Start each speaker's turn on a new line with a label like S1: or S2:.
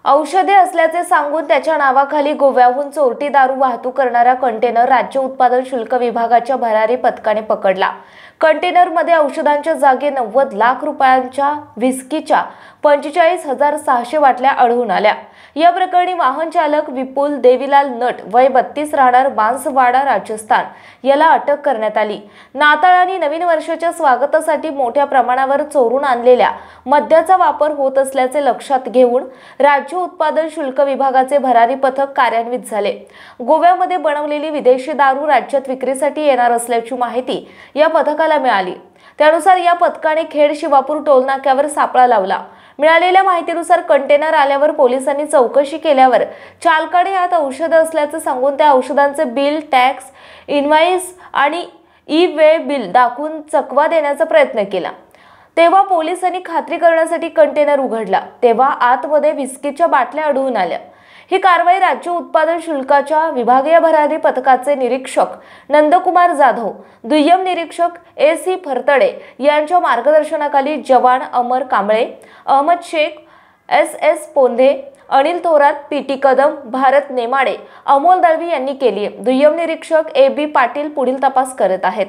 S1: औषधे असल्याचे सांगून त्याच्या नावाखाली गोव्याहून चोरटी दारू वाहतूक करणारा कंटेनर राज्य उत्पादन शुल्क विभागाच्या भरारी पथकाने पकडला। कंटेनरमध्ये औषधांच्या जागी 90 लाख रुपयांच्या व्हिस्कीच्या 45,600 बाटल्या आढळून आल्या। या प्रकरणी वाहन चालक विपुल देवीलाल नट वय 32 राहणार बांसवाडा राजस्थान याला अटक करण्यात आली। नाताळ आणि नवीन वर्षाच्या स्वागतासाठी मोठ्या प्रमाणावर चोरून आणलेल्या मद्याचा वापर होत असल्याचे लक्षात घेऊन राज्य उत्पादन शुल्क विभागाचे भरारी पथक कार्यान्वित झाले। गोव्यामध्ये बनवलेली विदेशी दारू राज्यात विक्रीसाठी येणार असल्याची माहिती या पथकाला मिळाली। त्यानुसार या पथकाने खेड शिवापूर टोलनाक्यावर सापळा लावला। मिळालेल्या माहितीनुसार कंटेनर आल्यावर पोलिसांनी चौकशी केल्यावर चालकाने यात औषध असल्याचे सांगून त्या औषधांचे बिल, टॅक्स, इनव्हॉइस आणि ई-वे बिल दाखवून चकवा देण्याचा प्रयत्न केला। तेव्हा पोलिसांनी खात्री करण्यासाठी कंटेनर उघडला तेव्हा आतमध्ये व्हिस्कीच्या बाटल्या आढळून आल्या। ही कारवाई राज्य उत्पादन शुल्काच्या विभागीय भरारी पथकाचे निरीक्षक नंदकुमार जाधव, दुय्यम निरीक्षक ए.सी. फरतडे यांच्या मार्गदर्शनाखाली जवान अमर कांबळे, अहमद शेख, एस.एस. पोंधे, अनिल थोरात, पी.टी. कदम, भारत नेमाडे, अमोल दळवी यांनी केली। दुय्यम निरीक्षक ए.बी. पाटील पुढील तपास करत आहेत।